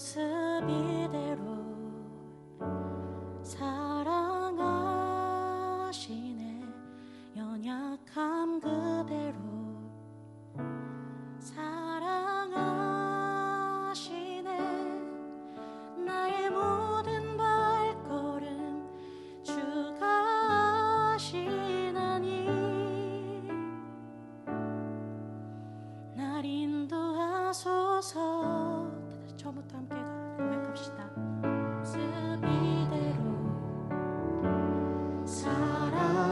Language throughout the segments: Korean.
모습 이대로 사랑하시네. 연약함 그대로 사랑하시네. 나의 모든 발걸음 주가 하시나니 날 인도하소서. 처음부터 함께 고백합시다. 모습 이대로 사랑하시네.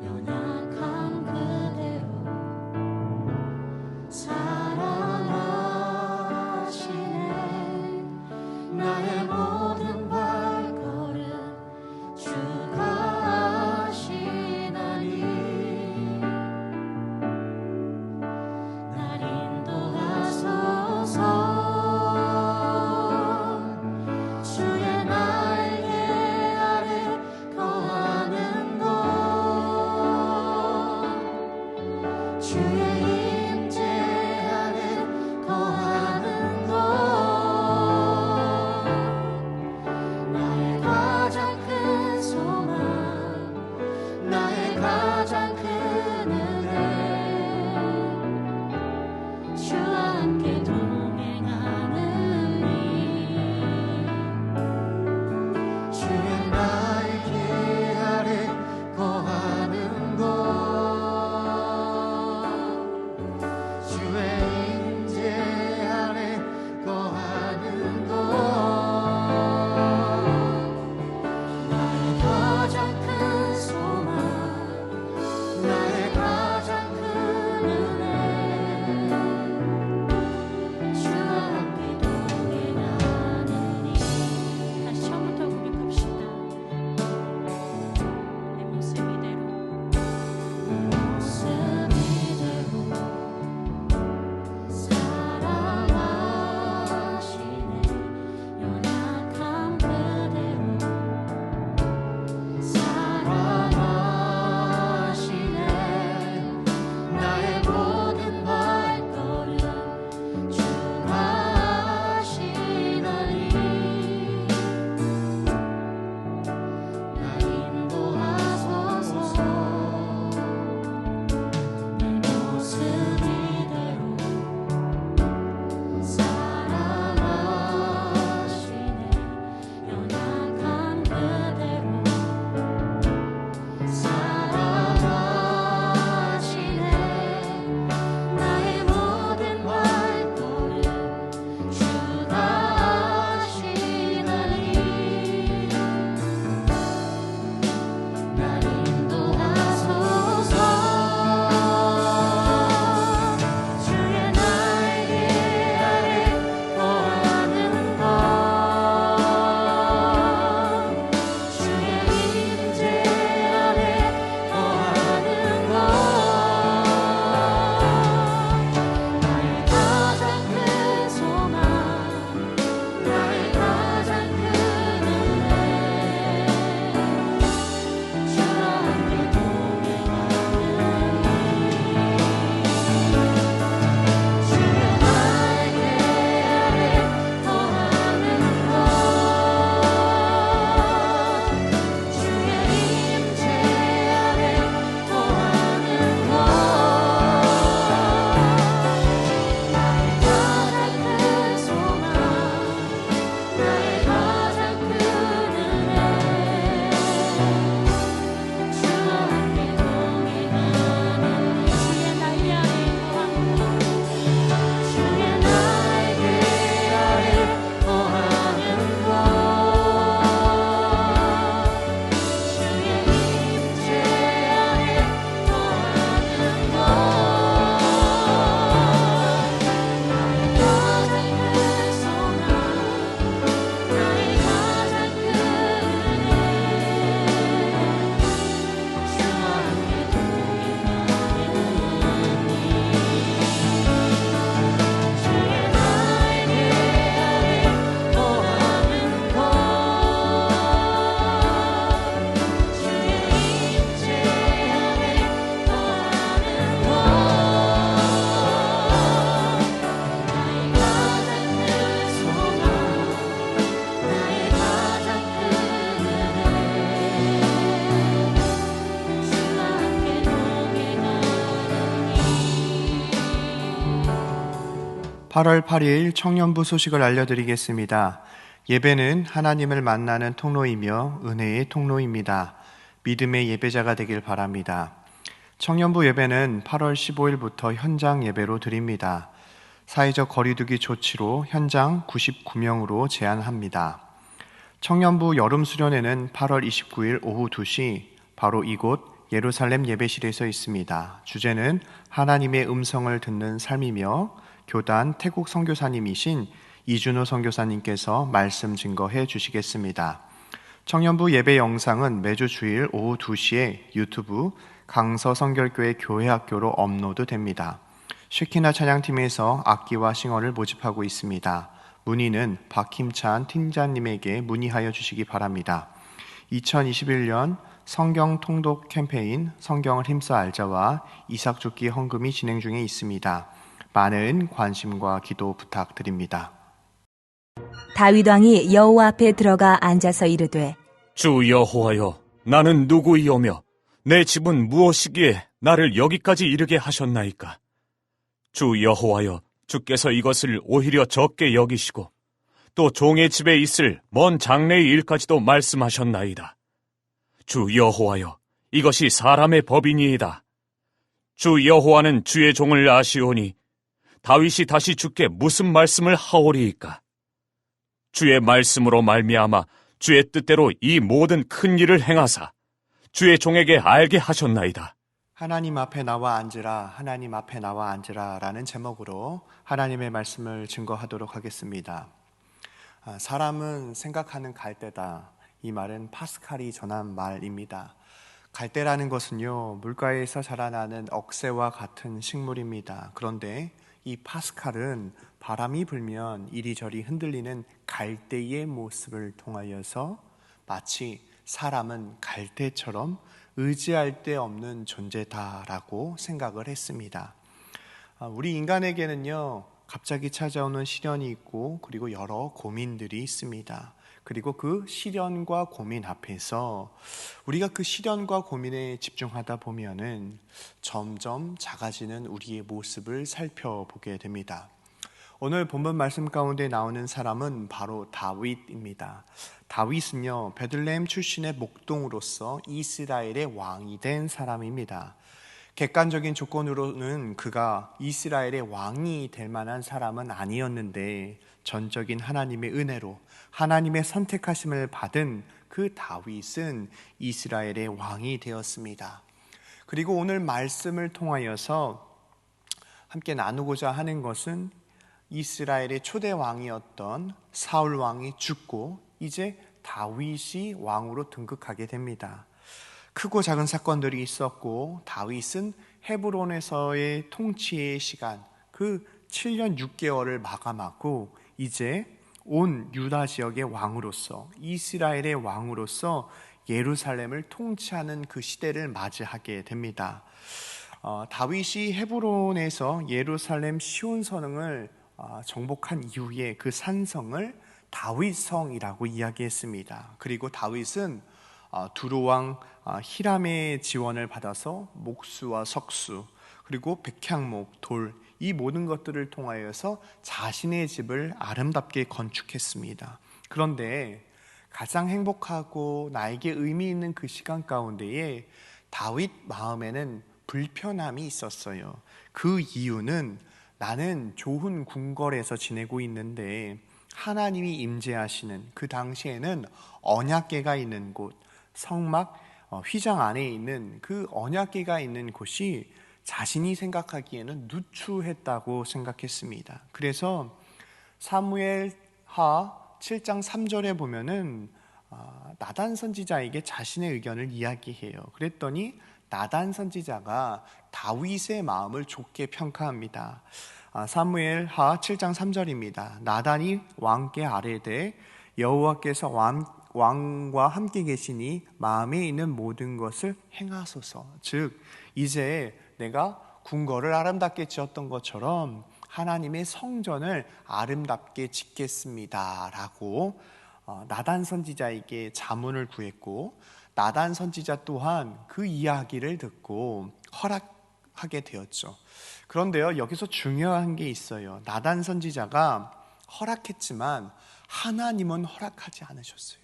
연약함 그대로 사랑하시네. 나의 모든 발걸음 주가 하시나니 날 인도하소서. 주의 날개 8월 8일 청년부 소식을 알려드리겠습니다. 예배는 하나님을 만나는 통로이며 은혜의 통로입니다. 믿음의 예배자가 되길 바랍니다. 청년부 예배는 8월 15일부터 현장 예배로 드립니다. 사회적 거리두기 조치로 현장 99명으로 제한합니다. 청년부 여름 수련회는 8월 29일 오후 2시 바로 이곳 예루살렘 예배실에서 있습니다. 주제는 하나님의 음성을 듣는 삶이며 교단 태국 선교사님이신 이준호 선교사님께서 말씀 증거해 주시겠습니다. 청년부 예배 영상은 매주 주일 오후 2시에 유튜브 강서성결교회 교회학교로 업로드됩니다. 쉐키나 찬양팀에서 악기와 싱어를 모집하고 있습니다. 문의는 박힘찬 팀장님에게 문의하여 주시기 바랍니다. 2021년 성경 통독 캠페인 성경을 힘써 알자와 이삭죽기 헌금이 진행 중에 있습니다. 많은 관심과 기도 부탁드립니다. 다윗 왕이 여호와 앞에 들어가 앉아서 이르되 주 여호와여, 나는 누구이오며 내 집은 무엇이기에 나를 여기까지 이르게 하셨나이까? 주 여호와여, 주께서 이것을 오히려 적게 여기시고 또 종의 집에 있을 먼 장래의 일까지도 말씀하셨나이다. 주 여호와여, 이것이 사람의 법이니이다. 주 여호와는 주의 종을 아시오니 다윗이 다시 주께 무슨 말씀을 하오리이까? 주의 말씀으로 말미암아 주의 뜻대로 이 모든 큰 일을 행하사 주의 종에게 알게 하셨나이다. 하나님 앞에 나와 앉으라, 하나님 앞에 나와 앉으라 라는 제목으로 하나님의 말씀을 증거하도록 하겠습니다. 사람은 생각하는 갈대다. 이 말은 파스칼이 전한 말입니다. 갈대라는 것은요, 물가에서 자라나는 억새와 같은 식물입니다. 그런데 이 파스칼은 바람이 불면 이리저리 흔들리는 갈대의 모습을 통하여서 마치 사람은 갈대처럼 의지할 데 없는 존재다라고 생각을 했습니다. 우리 인간에게는요, 갑자기 찾아오는 시련이 있고 그리고 여러 고민들이 있습니다. 그리고 그 시련과 고민 앞에서 우리가 그 시련과 고민에 집중하다 보면은 점점 작아지는 우리의 모습을 살펴보게 됩니다. 오늘 본문 말씀 가운데 나오는 사람은 바로 다윗입니다. 다윗은요, 베들레헴 출신의 목동으로서 이스라엘의 왕이 된 사람입니다. 객관적인 조건으로는 그가 이스라엘의 왕이 될 만한 사람은 아니었는데 전적인 하나님의 은혜로 하나님의 선택하심을 받은 그 다윗은 이스라엘의 왕이 되었습니다. 그리고 오늘 말씀을 통하여서 함께 나누고자 하는 것은 이스라엘의 초대 왕이었던 사울 왕이 죽고 이제 다윗이 왕으로 등극하게 됩니다. 크고 작은 사건들이 있었고 다윗은 헤브론에서의 통치의 시간 그 7년 6개월을 마감하고 이제 온 유다 지역의 왕으로서 이스라엘의 왕으로서 예루살렘을 통치하는 그 시대를 맞이하게 됩니다. 다윗이 헤브론에서 예루살렘 시온성을 정복한 이후에 그 산성을 다윗성이라고 이야기했습니다. 그리고 다윗은 두로왕 히람의 지원을 받아서 목수와 석수 그리고 백향목, 돌 이 모든 것들을 통하여서 자신의 집을 아름답게 건축했습니다. 그런데 가장 행복하고 나에게 의미 있는 그 시간 가운데에 다윗 마음에는 불편함이 있었어요. 그 이유는 나는 좋은 궁궐에서 지내고 있는데 하나님이 임재하시는 그 당시에는 언약궤가 있는 곳, 성막 휘장 안에 있는 그 언약궤가 있는 곳이 자신이 생각하기에는 누추했다고 생각했습니다. 그래서 사무엘하 7장 3절에 보면은 나단 선지자에게 자신의 의견을 이야기해요. 그랬더니 나단 선지자가 다윗의 마음을 좋게 평가합니다. 사무엘하 7장 3절입니다. 나단이 왕께 아뢰되 여호와께서 왕과 함께 계시니 마음에 있는 모든 것을 행하소서. 즉 이제 내가 궁궐을 아름답게 지었던 것처럼 하나님의 성전을 아름답게 짓겠습니다 라고 나단 선지자에게 자문을 구했고 나단 선지자 또한 그 이야기를 듣고 허락하게 되었죠. 그런데요, 여기서 중요한 게 있어요. 나단 선지자가 허락했지만 하나님은 허락하지 않으셨어요.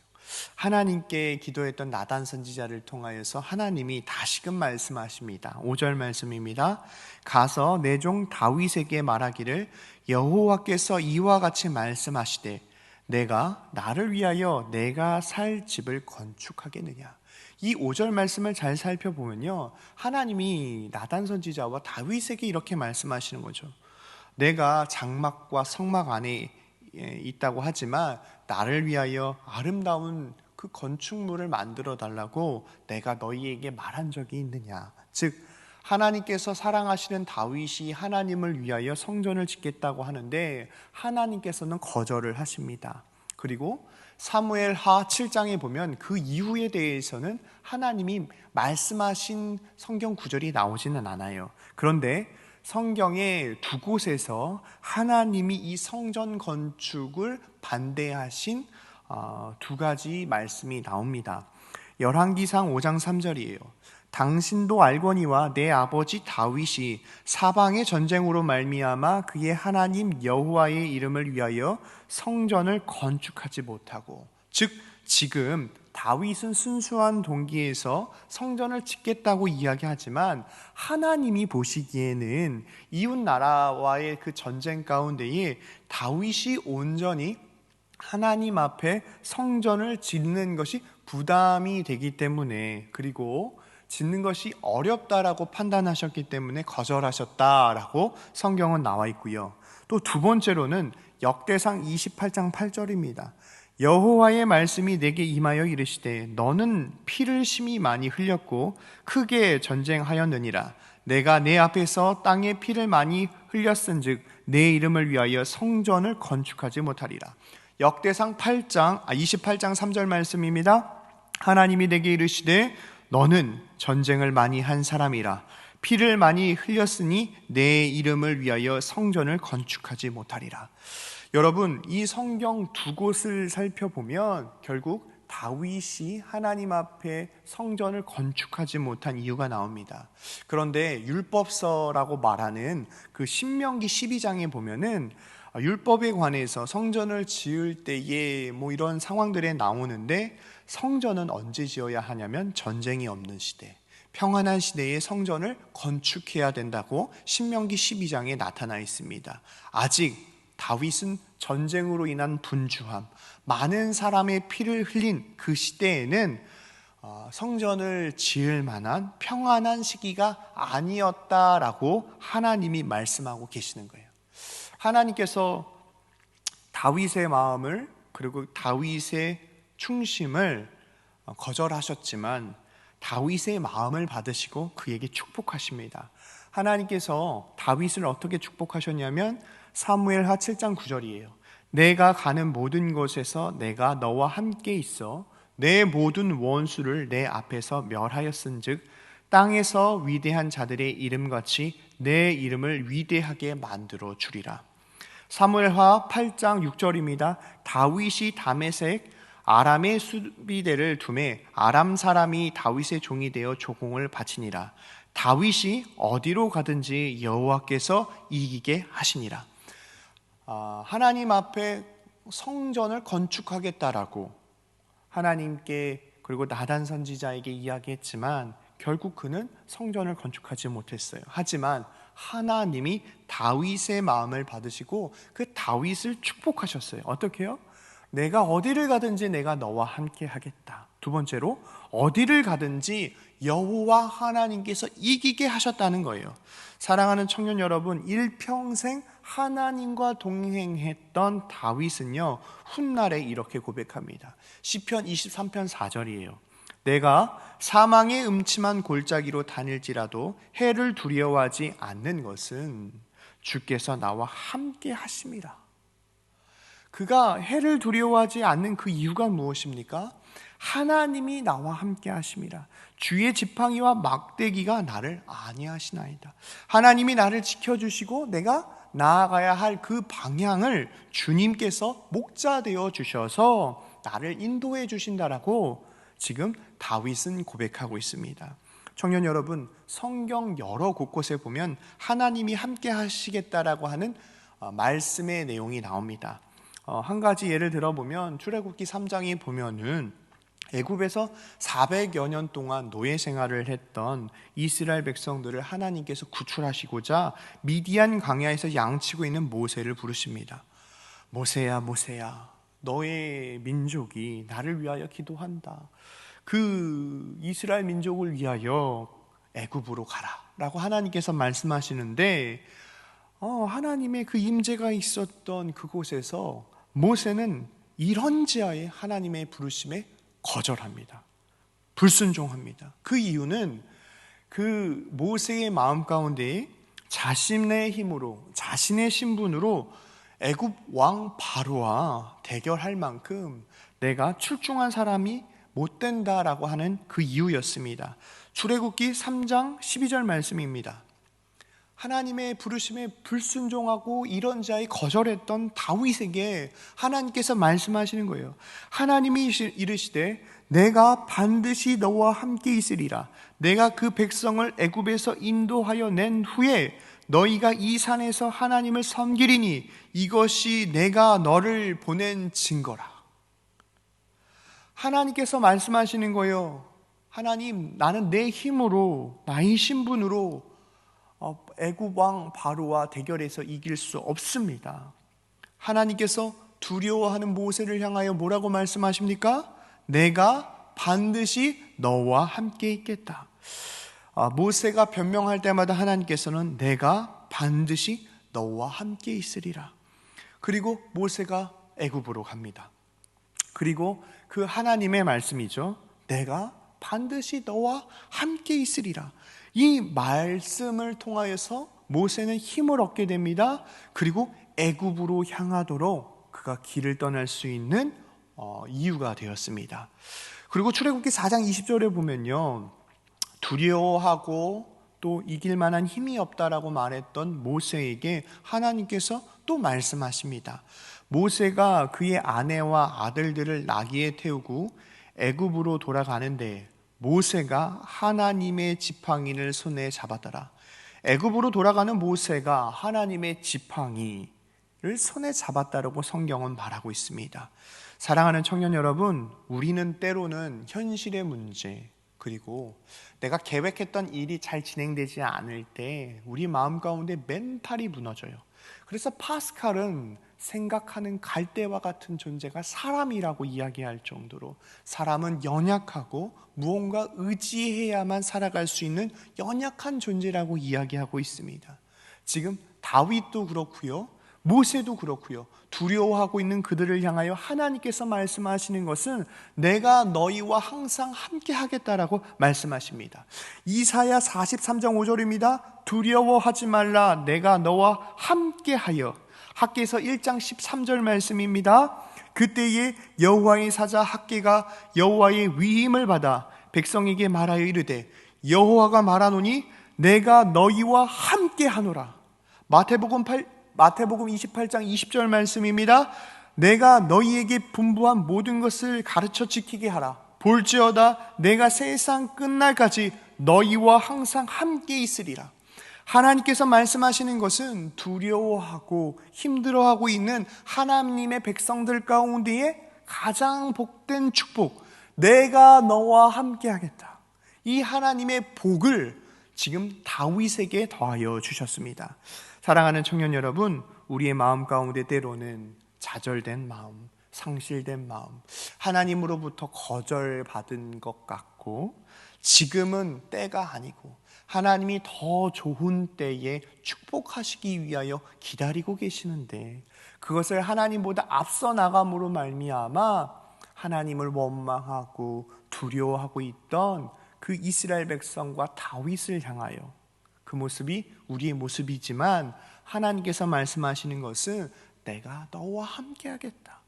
하나님께 기도했던 나단 선지자를 통하여서 하나님이 다시금 말씀하십니다. 5절 말씀입니다. 가서 내 종 다윗에게 말하기를 여호와께서 이와 같이 말씀하시되 내가 나를 위하여 내가 살 집을 건축하겠느냐. 이 5절 말씀을 잘 살펴보면요, 하나님이 나단 선지자와 다윗에게 이렇게 말씀하시는 거죠. 내가 장막과 성막 안에 있다고 하지만 나를 위하여 아름다운 그 건축물을 만들어 달라고 내가 너희에게 말한 적이 있느냐. 즉 하나님께서 사랑하시는 다윗이 하나님을 위하여 성전을 짓겠다고 하는데 하나님께서는 거절을 하십니다. 그리고 사무엘하 7장에 보면 그 이후에 대해서는 하나님이 말씀하신 성경 구절이 나오지는 않아요. 그런데 성경의 두 곳에서 하나님이 이 성전 건축을 반대하신 두 가지 말씀이 나옵니다. 열왕기상 5장 3절이에요. 당신도 알거니와 내 아버지 다윗이 사방의 전쟁으로 말미암아 그의 하나님 여호와의 이름을 위하여 성전을 건축하지 못하고, 즉 지금 다윗은 순수한 동기에서 성전을 짓겠다고 이야기하지만 하나님이 보시기에는 이웃 나라와의 그 전쟁 가운데에 다윗이 온전히 하나님 앞에 성전을 짓는 것이 부담이 되기 때문에, 그리고 짓는 것이 어렵다라고 판단하셨기 때문에 거절하셨다라고 성경은 나와 있고요. 또 두 번째로는 역대상 28장 8절입니다. 여호와의 말씀이 내게 임하여 이르시되 너는 피를 심히 많이 흘렸고 크게 전쟁하였느니라. 내가 내 앞에서 땅에 피를 많이 흘렸은즉 내 이름을 위하여 성전을 건축하지 못하리라. 역대상 28장 3절 말씀입니다. 하나님이 내게 이르시되 너는 전쟁을 많이 한 사람이라. 피를 많이 흘렸으니 내 이름을 위하여 성전을 건축하지 못하리라. 여러분, 이 성경 두 곳을 살펴보면 결국 다윗이 하나님 앞에 성전을 건축하지 못한 이유가 나옵니다. 그런데 율법서라고 말하는 그 신명기 12장에 보면은 율법에 관해서 성전을 지을 때에 이런 상황들에 나오는데, 성전은 언제 지어야 하냐면 전쟁이 없는 시대, 평안한 시대에 성전을 건축해야 된다고 신명기 12장에 나타나 있습니다. 아직 다윗은 전쟁으로 인한 분주함, 많은 사람의 피를 흘린 그 시대에는 성전을 지을 만한 평안한 시기가 아니었다라고 하나님이 말씀하고 계시는 거예요. 하나님께서 다윗의 마음을, 그리고 다윗의 충심을 거절하셨지만 다윗의 마음을 받으시고 그에게 축복하십니다. 하나님께서 다윗을 어떻게 축복하셨냐면 사무엘하 7장 9절이에요. 내가 가는 모든 곳에서 내가 너와 함께 있어 내 모든 원수를 내 앞에서 멸하였은즉 땅에서 위대한 자들의 이름같이 내 이름을 위대하게 만들어 주리라. 사무엘하 8장 6절입니다. 다윗이 다메섹 아람의 수비대를 두매 아람 사람이 다윗의 종이 되어 조공을 바치니라. 다윗이 어디로 가든지 여호와께서 이기게 하시니라. 하나님 앞에 성전을 건축하겠다라고 하나님께, 그리고 나단 선지자에게 이야기했지만 결국 그는 성전을 건축하지 못했어요. 하지만 하나님이 다윗의 마음을 받으시고 그 다윗을 축복하셨어요. 어떻게요? 내가 어디를 가든지 내가 너와 함께 하겠다. 두 번째로, 어디를 가든지 여호와 하나님께서 이기게 하셨다는 거예요. 사랑하는 청년 여러분, 일평생 하나님과 동행했던 다윗은요, 훗날에 이렇게 고백합니다. 시편 23편 4절이에요. 내가 사망의 음침한 골짜기로 다닐지라도 해를 두려워하지 않는 것은 주께서 나와 함께 하심이라. 그가 해를 두려워하지 않는 그 이유가 무엇입니까? 하나님이 나와 함께 하심이라. 주의 지팡이와 막대기가 나를 안위하시나이다. 하나님이 나를 지켜주시고 내가 나아가야 할 그 방향을 주님께서 목자 되어 주셔서 나를 인도해 주신다라고 지금 다윗은 고백하고 있습니다. 청년 여러분, 성경 여러 곳곳에 보면 하나님이 함께 하시겠다라고 하는 말씀의 내용이 나옵니다. 한 가지 예를 들어보면 출애굽기 3장에 보면은 애굽에서 400여 년 동안 노예 생활을 했던 이스라엘 백성들을 하나님께서 구출하시고자 미디안 광야에서 양치고 있는 모세를 부르십니다. 모세야, 모세야, 너의 민족이 나를 위하여 기도한다. 그 이스라엘 민족을 위하여 애굽으로 가라 라고 하나님께서 말씀하시는데 하나님의 그 임재가 있었던 그곳에서 모세는 이런지하에 하나님의 부르심에 거절합니다. 불순종합니다. 그 이유는 그 모세의 마음 가운데 자신의 힘으로, 자신의 신분으로 애굽 왕 바로와 대결할 만큼 내가 출중한 사람이 못 된다라고 하는 그 이유였습니다. 출애굽기 3장 12절 말씀입니다. 하나님의 부르심에 불순종하고 이런 자에 거절했던 다윗에게 하나님께서 말씀하시는 거예요. 하나님이 이르시되 내가 반드시 너와 함께 있으리라. 내가 그 백성을 애굽에서 인도하여 낸 후에 너희가 이 산에서 하나님을 섬기리니 이것이 내가 너를 보낸 증거라. 하나님께서 말씀하시는 거예요. 하나님, 나는 내 힘으로, 나의 신분으로 애굽 왕 바로와 대결해서 이길 수 없습니다. 하나님께서 두려워하는 모세를 향하여 뭐라고 말씀하십니까? 내가 반드시 너와 함께 있겠다. 모세가 변명할 때마다 하나님께서는 내가 반드시 너와 함께 있으리라. 그리고 모세가 애굽으로 갑니다. 그리고 그 하나님의 말씀이죠. 내가 반드시 너와 함께 있으리라. 이 말씀을 통하여서 모세는 힘을 얻게 됩니다. 그리고 애굽으로 향하도록 그가 길을 떠날 수 있는 이유가 되었습니다. 그리고 출애굽기 4장 20절에 보면요, 두려워하고 또 이길 만한 힘이 없다라고 말했던 모세에게 하나님께서 또 말씀하십니다. 모세가 그의 아내와 아들들을 나귀에 태우고 애굽으로 돌아가는데 모세가 하나님의 지팡이를 손에 잡았더라. 애굽으로 돌아가는 모세가 하나님의 지팡이를 손에 잡았다라고 성경은 말하고 있습니다. 사랑하는 청년 여러분, 우리는 때로는 현실의 문제, 그리고 내가 계획했던 일이 잘 진행되지 않을 때 우리 마음 가운데 멘탈이 무너져요. 그래서 파스칼은 생각하는 갈대와 같은 존재가 사람이라고 이야기할 정도로 사람은 연약하고 무언가 의지해야만 살아갈 수 있는 연약한 존재라고 이야기하고 있습니다. 지금 다윗도 그렇고요, 모세도 그렇고요, 두려워하고 있는 그들을 향하여 하나님께서 말씀하시는 것은 내가 너희와 항상 함께 하겠다라고 말씀하십니다. 이사야 43장 5절입니다. 두려워하지 말라, 내가 너와 함께하여. 학개서 1장 13절 말씀입니다. 그때에 여호와의 사자 학개가 여호와의 위임을 받아 백성에게 말하여 이르되 여호와가 말하노니 내가 너희와 함께하노라. 마태복음 28장 20절 말씀입니다. 내가 너희에게 분부한 모든 것을 가르쳐 지키게 하라. 볼지어다 내가 세상 끝날까지 너희와 항상 함께 있으리라. 하나님께서 말씀하시는 것은 두려워하고 힘들어하고 있는 하나님의 백성들 가운데에 가장 복된 축복, 내가 너와 함께 하겠다. 이 하나님의 복을 지금 다윗에게 더하여 주셨습니다. 사랑하는 청년 여러분, 우리의 마음 가운데 때로는 좌절된 마음, 상실된 마음, 하나님으로부터 거절받은 것 같고 지금은 때가 아니고 하나님이 더 좋은 때에 축복하시기 위하여 기다리고 계시는데 그것을 하나님보다 앞서 나감으로 말미암아 하나님을 원망하고 두려워하고 있던 그 이스라엘 백성과 다윗을 향하여, 그 모습이 우리의 모습이지만 하나님께서 말씀하시는 것은 내가 너와 함께 하겠다.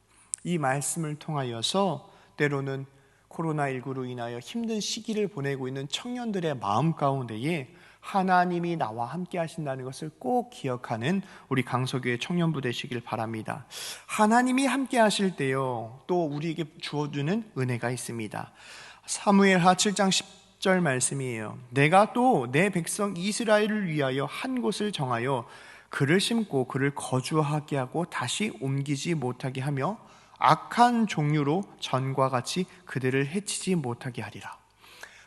이 말씀을 통하여서 때로는 코로나19로 인하여 힘든 시기를 보내고 있는 청년들의 마음 가운데에 하나님이 나와 함께 하신다는 것을 꼭 기억하는 우리 강서교회 청년부 되시길 바랍니다. 하나님이 함께 하실 때요, 또 우리에게 주어주는 은혜가 있습니다. 사무엘하 7장 10절 말씀이에요. 내가 또 내 백성 이스라엘을 위하여 한 곳을 정하여 그를 심고 그를 거주하게 하고 다시 옮기지 못하게 하며 악한 종류로 전과 같이 그들을 해치지 못하게 하리라.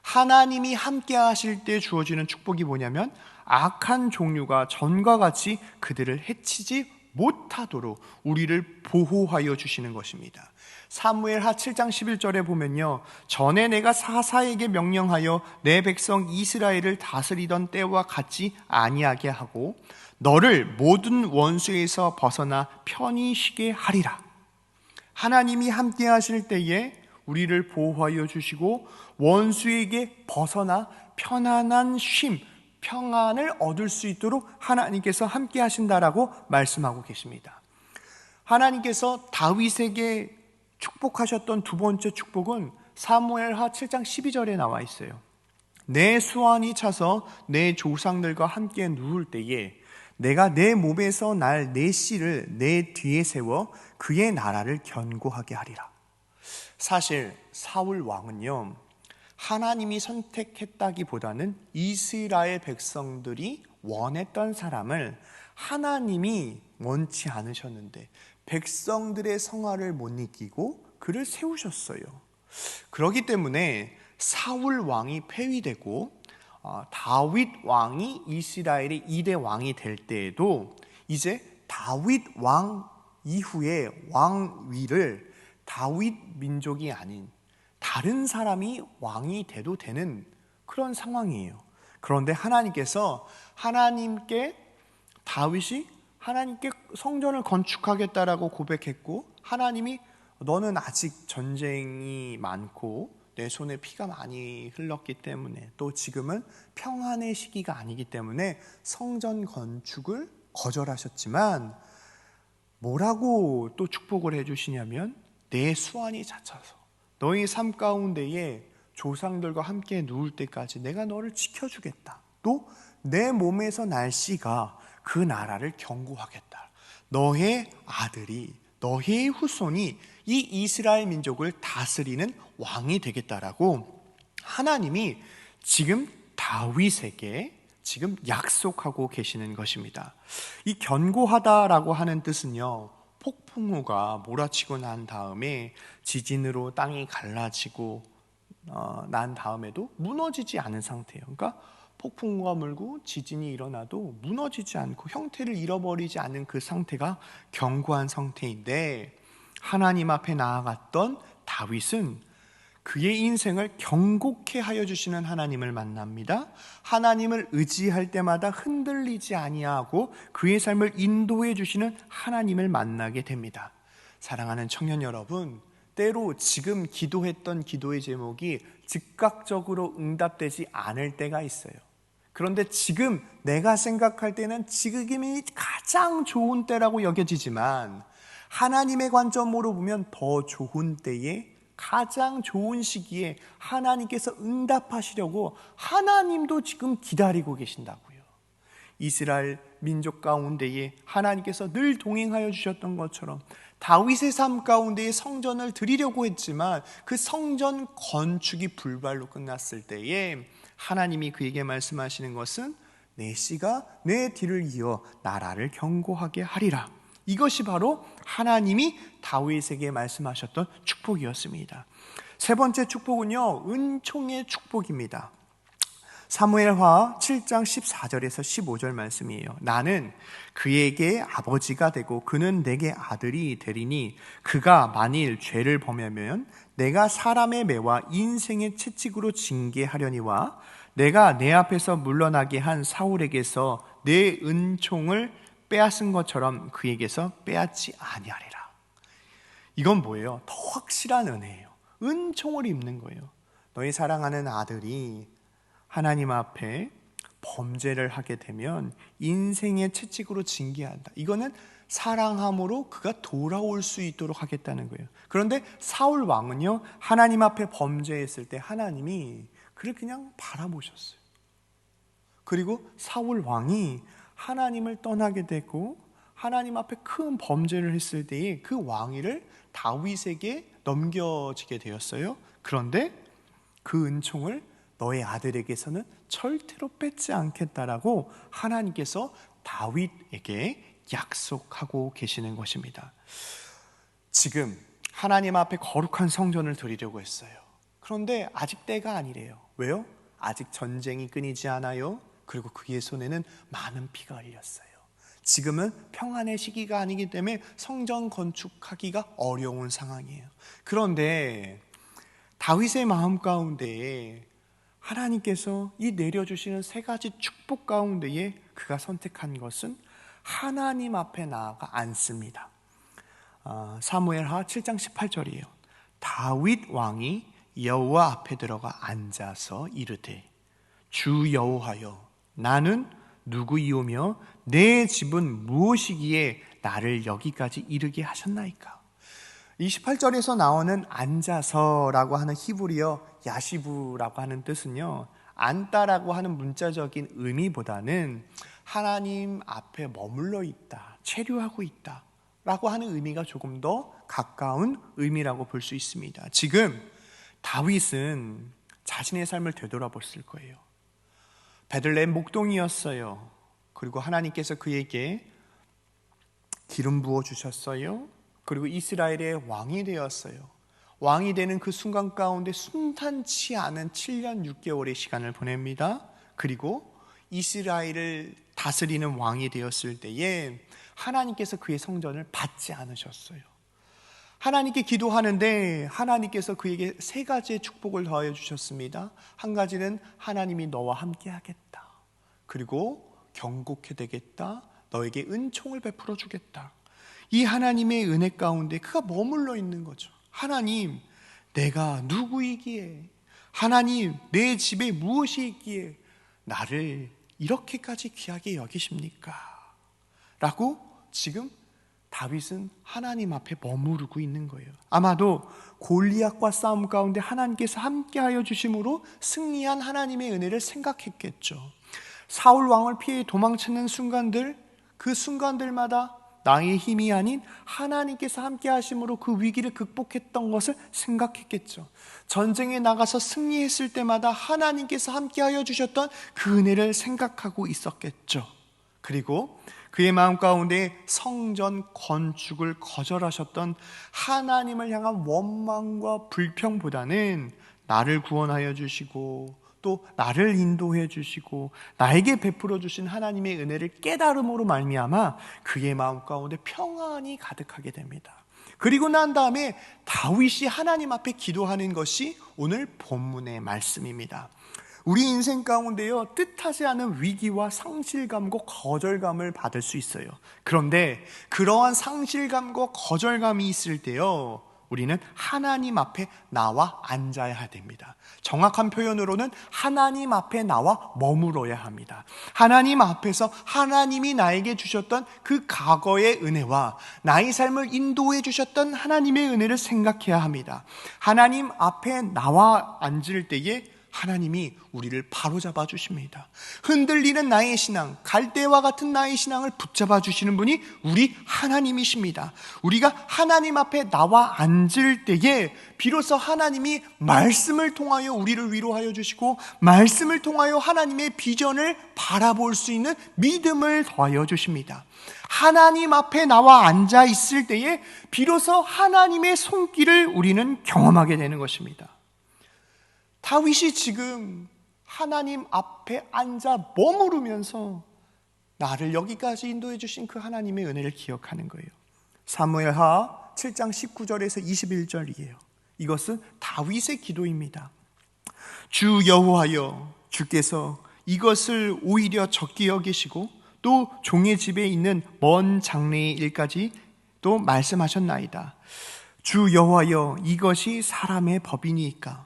하나님이 함께 하실 때 주어지는 축복이 뭐냐면 악한 종류가 전과 같이 그들을 해치지 못하도록 우리를 보호하여 주시는 것입니다. 사무엘하 7장 11절에 보면요, 전에 내가 사사에게 명령하여 내 백성 이스라엘을 다스리던 때와 같지 아니하게 하고 너를 모든 원수에서 벗어나 편히 쉬게 하리라. 하나님이 함께 하실 때에 우리를 보호하여 주시고 원수에게 벗어나 편안한 쉼, 평안을 얻을 수 있도록 하나님께서 함께 하신다라고 말씀하고 계십니다. 하나님께서 다윗에게 축복하셨던 두 번째 축복은 사무엘하 7장 12절에 나와 있어요. 내 수완이 차서 내 조상들과 함께 누울 때에 내가 내 몸에서 날 내 씨를 내 뒤에 세워 그의 나라를 견고하게 하리라. 사실 사울 왕은요, 하나님이 선택했다기보다는 이스라엘 백성들이 원했던 사람을 하나님이 원치 않으셨는데 백성들의 성화를 못 이기고 그를 세우셨어요. 그렇기 때문에 사울 왕이 폐위되고 다윗 왕이 이스라엘의 2대 왕이 될 때에도 이제 다윗 왕 이후에 왕위를 다윗 민족이 아닌 다른 사람이 왕이 돼도 되는 그런 상황이에요. 그런데 하나님께서 다윗이 하나님께 성전을 건축하겠다라고 고백했고 하나님이 너는 아직 전쟁이 많고 내 손에 피가 많이 흘렀기 때문에 또 지금은 평안의 시기가 아니기 때문에 성전 건축을 거절하셨지만 뭐라고 또 축복을 해주시냐면 내 수완이 잦아서 너희 삶 가운데에 조상들과 함께 누울 때까지 내가 너를 지켜주겠다. 또 내 몸에서 날 씨가 그 나라를 견고하겠다. 너의 아들이 너의 후손이 이 이스라엘 민족을 다스리는 왕이 되겠다라고 하나님이 지금 다윗에게 지금 약속하고 계시는 것입니다. 이 견고하다라고 하는 뜻은요, 폭풍우가 몰아치고 난 다음에 지진으로 땅이 갈라지고 난 다음에도 무너지지 않은 상태예요. 그러니까 폭풍우가 물고 지진이 일어나도 무너지지 않고 형태를 잃어버리지 않은 그 상태가 견고한 상태인데 하나님 앞에 나아갔던 다윗은 그의 인생을 견고케 하여 주시는 하나님을 만납니다. 하나님을 의지할 때마다 흔들리지 아니하고 그의 삶을 인도해 주시는 하나님을 만나게 됩니다. 사랑하는 청년 여러분, 때로 지금 기도했던 기도의 제목이 즉각적으로 응답되지 않을 때가 있어요. 그런데 지금 내가 생각할 때는 지금이 가장 좋은 때라고 여겨지지만 하나님의 관점으로 보면 더 좋은 때에 가장 좋은 시기에 하나님께서 응답하시려고 하나님도 지금 기다리고 계신다고요. 이스라엘 민족 가운데에 하나님께서 늘 동행하여 주셨던 것처럼 다윗의 삶 가운데에 성전을 드리려고 했지만 그 성전 건축이 불발로 끝났을 때에 하나님이 그에게 말씀하시는 것은 내 씨가 내 뒤를 이어 나라를 견고하게 하리라. 이것이 바로 하나님이 다윗에게 말씀하셨던 축복이었습니다. 세 번째 축복은요, 은총의 축복입니다. 사무엘하 7장 14절에서 15절 말씀이에요. 나는 그에게 아버지가 되고 그는 내게 아들이 되리니 그가 만일 죄를 범하면 내가 사람의 매와 인생의 채찍으로 징계하려니와 내가 내 앞에서 물러나게 한 사울에게서 내 은총을 빼앗은 것처럼 그에게서 빼앗지 아니하리라. 이건 뭐예요? 더 확실한 은혜예요. 은총을 입는 거예요. 너희 사랑하는 아들이 하나님 앞에 범죄를 하게 되면 인생의 채찍으로 징계한다. 이거는 사랑함으로 그가 돌아올 수 있도록 하겠다는 거예요. 그런데 사울 왕은요, 하나님 앞에 범죄했을 때 하나님이 그를 그냥 바라보셨어요. 그리고 사울 왕이 하나님을 떠나게 되고 하나님 앞에 큰 범죄를 했을 때에 그 왕위를 다윗에게 넘겨지게 되었어요. 그런데 그 은총을 너의 아들에게서는 절대로 뺏지 않겠다라고 하나님께서 다윗에게 약속하고 계시는 것입니다. 지금 하나님 앞에 거룩한 성전을 드리려고 했어요. 그런데 아직 때가 아니래요. 왜요? 아직 전쟁이 끊이지 않아요. 그리고 그의 손에는 많은 피가 흘렸어요. 지금은 평안의 시기가 아니기 때문에 성전 건축하기가 어려운 상황이에요. 그런데 다윗의 마음 가운데에 하나님께서 이 내려주시는 세 가지 축복 가운데에 그가 선택한 것은 하나님 앞에 나아가 앉습니다. 사무엘하 7장 18절이에요. 다윗 왕이 여호와 앞에 들어가 앉아서 이르되 주 여호와여 나는 누구이오며 내 집은 무엇이기에 나를 여기까지 이르게 하셨나이까. 28절에서 나오는 앉아서라고 하는 히브리어 야시부라고 하는 뜻은요, 앉다라고 하는 문자적인 의미보다는 하나님 앞에 머물러 있다, 체류하고 있다 라고 하는 의미가 조금 더 가까운 의미라고 볼 수 있습니다. 지금 다윗은 자신의 삶을 되돌아봤을 거예요. 베들레헴 목동이었어요. 그리고 하나님께서 그에게 기름 부어 주셨어요. 그리고 이스라엘의 왕이 되었어요. 왕이 되는 그 순간 가운데 순탄치 않은 7년 6개월의 시간을 보냅니다. 그리고 이스라엘을 다스리는 왕이 되었을 때에 하나님께서 그의 성전을 받지 않으셨어요. 하나님께 기도하는데 하나님께서 그에게 세 가지의 축복을 더하여 주셨습니다. 한 가지는 하나님이 너와 함께 하겠다. 그리고 경고케 되겠다. 너에게 은총을 베풀어 주겠다. 이 하나님의 은혜 가운데 그가 머물러 있는 거죠. 하나님, 내가 누구이기에, 하나님, 내 집에 무엇이 있기에 나를 이렇게까지 귀하게 여기십니까? 라고 지금 다윗은 하나님 앞에 머무르고 있는 거예요. 아마도 골리앗과 싸움 가운데 하나님께서 함께하여 주심으로 승리한 하나님의 은혜를 생각했겠죠. 사울 왕을 피해 도망치는 순간들, 그 순간들마다 나의 힘이 아닌 하나님께서 함께 하심으로 그 위기를 극복했던 것을 생각했겠죠. 전쟁에 나가서 승리했을 때마다 하나님께서 함께 하여 주셨던 그 은혜를 생각하고 있었겠죠. 그리고 그의 마음 가운데 성전 건축을 거절하셨던 하나님을 향한 원망과 불평보다는 나를 구원하여 주시고 또 나를 인도해 주시고 나에게 베풀어 주신 하나님의 은혜를 깨달음으로 말미암아 그의 마음 가운데 평안이 가득하게 됩니다. 그리고 난 다음에 다윗이 하나님 앞에 기도하는 것이 오늘 본문의 말씀입니다. 우리 인생 가운데요, 뜻하지 않은 위기와 상실감과 거절감을 받을 수 있어요. 그런데 그러한 상실감과 거절감이 있을 때요, 우리는 하나님 앞에 나와 앉아야 됩니다. 정확한 표현으로는 하나님 앞에 나와 머물러야 합니다. 하나님 앞에서 하나님이 나에게 주셨던 그 과거의 은혜와 나의 삶을 인도해 주셨던 하나님의 은혜를 생각해야 합니다. 하나님 앞에 나와 앉을 때에 하나님이 우리를 바로잡아 주십니다. 흔들리는 나의 신앙, 갈대와 같은 나의 신앙을 붙잡아 주시는 분이 우리 하나님이십니다. 우리가 하나님 앞에 나와 앉을 때에 비로소 하나님이 말씀을 통하여 우리를 위로하여 주시고 말씀을 통하여 하나님의 비전을 바라볼 수 있는 믿음을 더하여 주십니다. 하나님 앞에 나와 앉아 있을 때에 비로소 하나님의 손길을 우리는 경험하게 되는 것입니다. 다윗이 지금 하나님 앞에 앉아 머무르면서 나를 여기까지 인도해 주신 그 하나님의 은혜를 기억하는 거예요. 사무엘하 7장 19절에서 21절이에요. 이것은 다윗의 기도입니다. 주 여호와여, 주께서 이것을 오히려 적게 여기시고 또 종의 집에 있는 먼 장래의 일까지 또 말씀하셨나이다. 주 여호와여, 이것이 사람의 법이니까.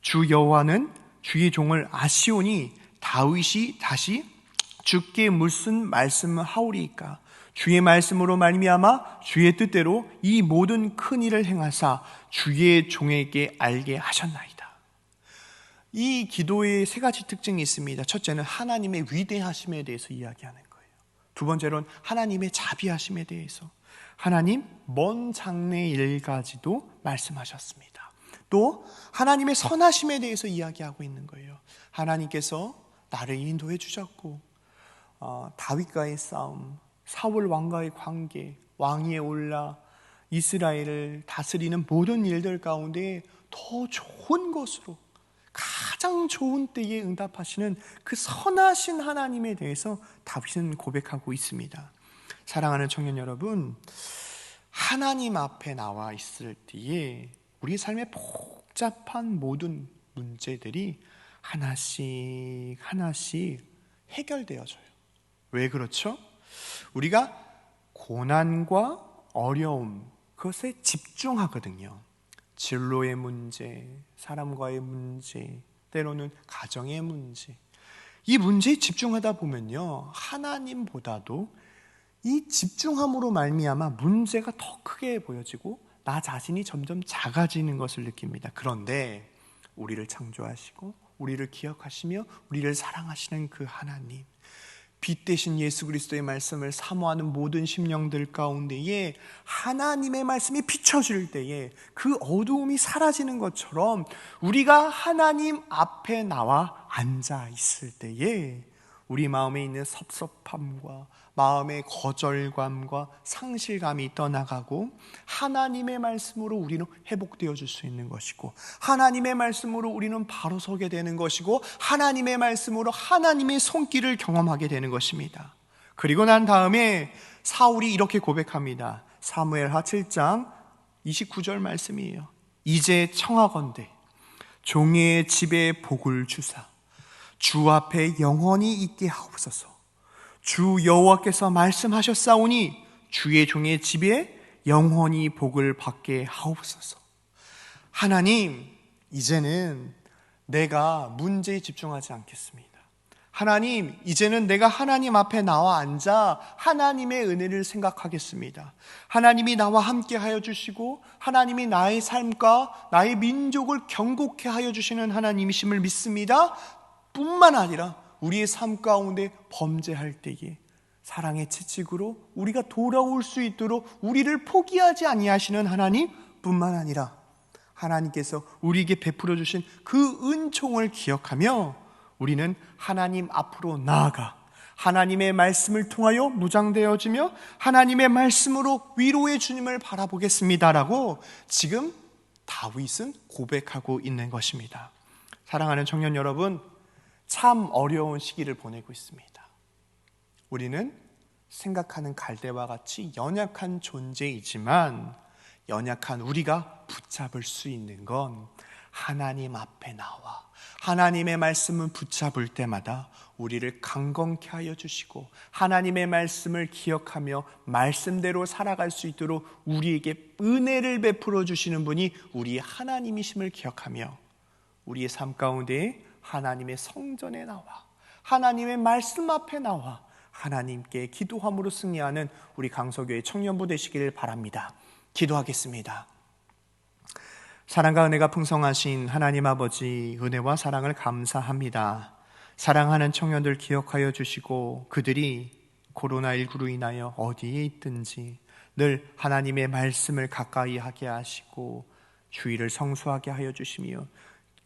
주 여호와는 주의 종을 아시오니 다윗이 다시 주께 무슨 말씀을 하오리이까. 주의 말씀으로 말미암아 주의 뜻대로 이 모든 큰 일을 행하사 주의 종에게 알게 하셨나이다. 이 기도의 세 가지 특징이 있습니다. 첫째는 하나님의 위대하심에 대해서 이야기하는 거예요. 두 번째로는 하나님의 자비하심에 대해서, 하나님 먼 장래의 일까지도 말씀하셨습니다. 또 하나님의 선하심에 대해서 이야기하고 있는 거예요. 하나님께서 나를 인도해 주셨고 다윗과의 싸움, 사울 왕과의 관계, 왕위에 올라 이스라엘을 다스리는 모든 일들 가운데 더 좋은 것으로 가장 좋은 때에 응답하시는 그 선하신 하나님에 대해서 다윗은 고백하고 있습니다. 사랑하는 청년 여러분, 하나님 앞에 나와 있을 때에 우리 삶의 복잡한 모든 문제들이 하나씩 하나씩 해결되어져요. 왜 그렇죠? 우리가 고난과 어려움, 그것에 집중하거든요. 진로의 문제, 사람과의 문제, 때로는 가정의 문제. 이 문제에 집중하다 보면요, 하나님보다도 이 집중함으로 말미암아 문제가 더 크게 보여지고 나 자신이 점점 작아지는 것을 느낍니다. 그런데 우리를 창조하시고 우리를 기억하시며 우리를 사랑하시는 그 하나님, 빛 대신 예수 그리스도의 말씀을 사모하는 모든 심령들 가운데에 하나님의 말씀이 비춰질 때에 그 어두움이 사라지는 것처럼 우리가 하나님 앞에 나와 앉아 있을 때에 우리 마음에 있는 섭섭함과 마음의 거절감과 상실감이 떠나가고 하나님의 말씀으로 우리는 회복되어 줄 수 있는 것이고, 하나님의 말씀으로 우리는 바로 서게 되는 것이고, 하나님의 말씀으로 하나님의 손길을 경험하게 되는 것입니다. 그리고 난 다음에 사울이 이렇게 고백합니다. 사무엘하 7장 29절 말씀이에요. 이제 청하건대 종의 집에 복을 주사 주 앞에 영원히 있게 하옵소서. 주 여호와께서 말씀하셨사오니 주의 종의 집에 영원히 복을 받게 하옵소서. 하나님, 이제는 내가 문제에 집중하지 않겠습니다. 하나님, 이제는 내가 하나님 앞에 나와 앉아 하나님의 은혜를 생각하겠습니다. 하나님이 나와 함께 하여 주시고 하나님이 나의 삶과 나의 민족을 경고케 하여 주시는 하나님이심을 믿습니다. 뿐만 아니라 우리의 삶 가운데 범죄할 때에 사랑의 채찍으로 우리가 돌아올 수 있도록 우리를 포기하지 아니하시는 하나님 뿐만 아니라 하나님께서 우리에게 베풀어 주신 그 은총을 기억하며 우리는 하나님 앞으로 나아가 하나님의 말씀을 통하여 무장되어지며 하나님의 말씀으로 위로의 주님을 바라보겠습니다라고 지금 다윗은 고백하고 있는 것입니다. 사랑하는 청년 여러분, 참 어려운 시기를 보내고 있습니다. 우리는 생각하는 갈대와 같이 연약한 존재이지만 연약한 우리가 붙잡을 수 있는 건 하나님 앞에 나와 하나님의 말씀을 붙잡을 때마다 우리를 강건케 하여 주시고 하나님의 말씀을 기억하며 말씀대로 살아갈 수 있도록 우리에게 은혜를 베풀어 주시는 분이 우리 하나님이심을 기억하며 우리의 삶 가운데 하나님의 성전에 나와 하나님의 말씀 앞에 나와 하나님께 기도함으로 승리하는 우리 강서교회 청년부 되시기를 바랍니다. 기도하겠습니다. 사랑과 은혜가 풍성하신 하나님 아버지, 은혜와 사랑을 감사합니다. 사랑하는 청년들 기억하여 주시고 그들이 코로나19로 인하여 어디에 있든지 늘 하나님의 말씀을 가까이 하게 하시고 주의를 성수하게 하여 주시며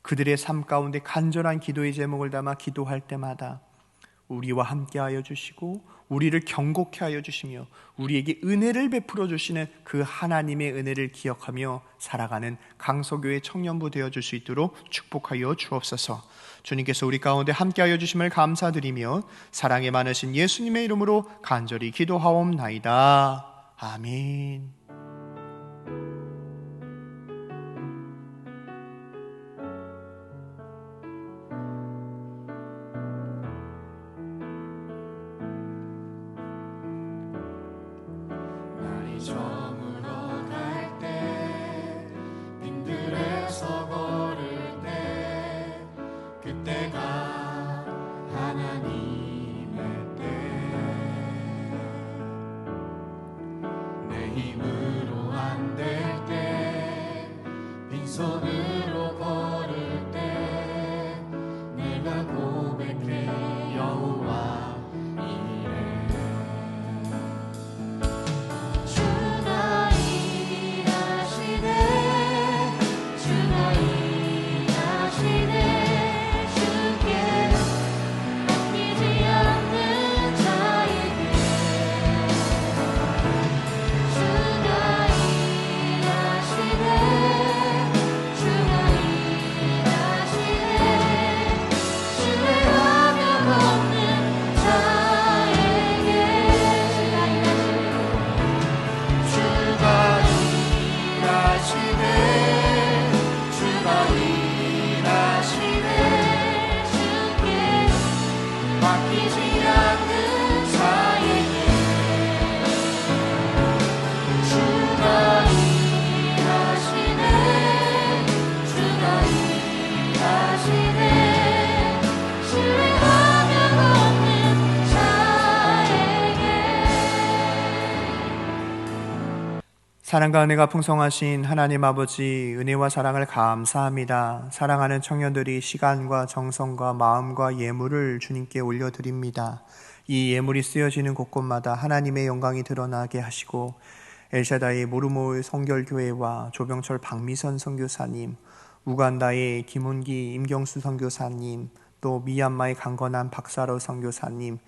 그들의 삶 가운데 간절한 기도의 제목을 담아 기도할 때마다 우리와 함께 하여 주시고 우리를 경고케 하여 주시며 우리에게 은혜를 베풀어 주시는 그 하나님의 은혜를 기억하며 살아가는 강서교회 청년부 되어줄 수 있도록 축복하여 주옵소서. 주님께서 우리 가운데 함께 하여 주심을 감사드리며 사랑이 많으신 예수님의 이름으로 간절히 기도하옵나이다. 아멘. 저물어 갈 때 빈들에서 걸을 때 그때가 하나님의 때 내 힘으로 안 될 때 빈손으로 걸을 때 내가 고백해 여호와 주가 일하시네 주가 사랑과 은혜가 풍성하신 하나님 아버지, 은혜와 사랑을 감사합니다. 사랑하는 청년들이 시간과 정성과 마음과 예물을 주님께 올려드립니다. 이 예물이 쓰여지는 곳곳마다 하나님의 영광이 드러나게 하시고 엘샤다의 모르모의 성결교회와 조병철 박미선 선교사님, 우간다의 김훈기 임경수 선교사님, 또 미얀마의 강건한 박사로 선교사님,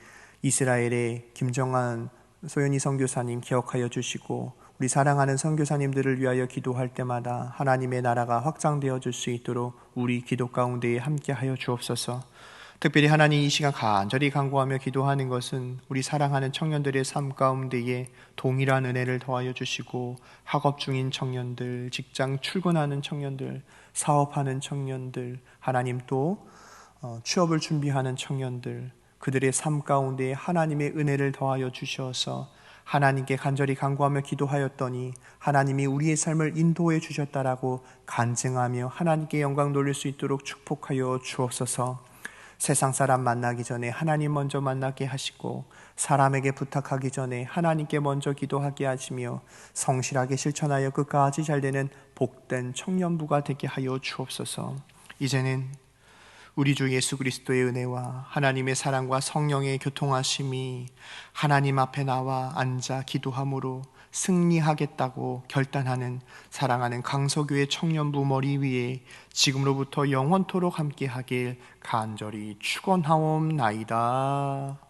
이스라엘의 김정한 소연이 선교사님 기억하여 주시고 우리 사랑하는 선교사님들을 위하여 기도할 때마다 하나님의 나라가 확장되어 줄 수 있도록 우리 기도 가운데에 함께하여 주옵소서. 특별히 하나님 이 시간 간절히 간구하며 기도하는 것은 우리 사랑하는 청년들의 삶 가운데에 동일한 은혜를 더하여 주시고 학업 중인 청년들, 직장 출근하는 청년들, 사업하는 청년들, 하나님 또 취업을 준비하는 청년들, 그들의 삶 가운데에 하나님의 은혜를 더하여 주셔서 하나님께 간절히 간구하며 기도하였더니 하나님이 우리의 삶을 인도해 주셨다라고 간증하며 하나님께 영광 돌릴 수 있도록 축복하여 주옵소서. 세상 사람 만나기 전에 하나님 먼저 만나게 하시고 사람에게 부탁하기 전에 하나님께 먼저 기도하게 하시며 성실하게 실천하여 끝까지 잘되는 복된 청년부가 되게 하여 주옵소서. 이제는 우리 주 예수 그리스도의 은혜와 하나님의 사랑과 성령의 교통하심이 하나님 앞에 나와 앉아 기도함으로 승리하겠다고 결단하는 사랑하는 강서교회 청년부 머리 위에 지금로부터 영원토록 함께하길 간절히 축원하옵나이다.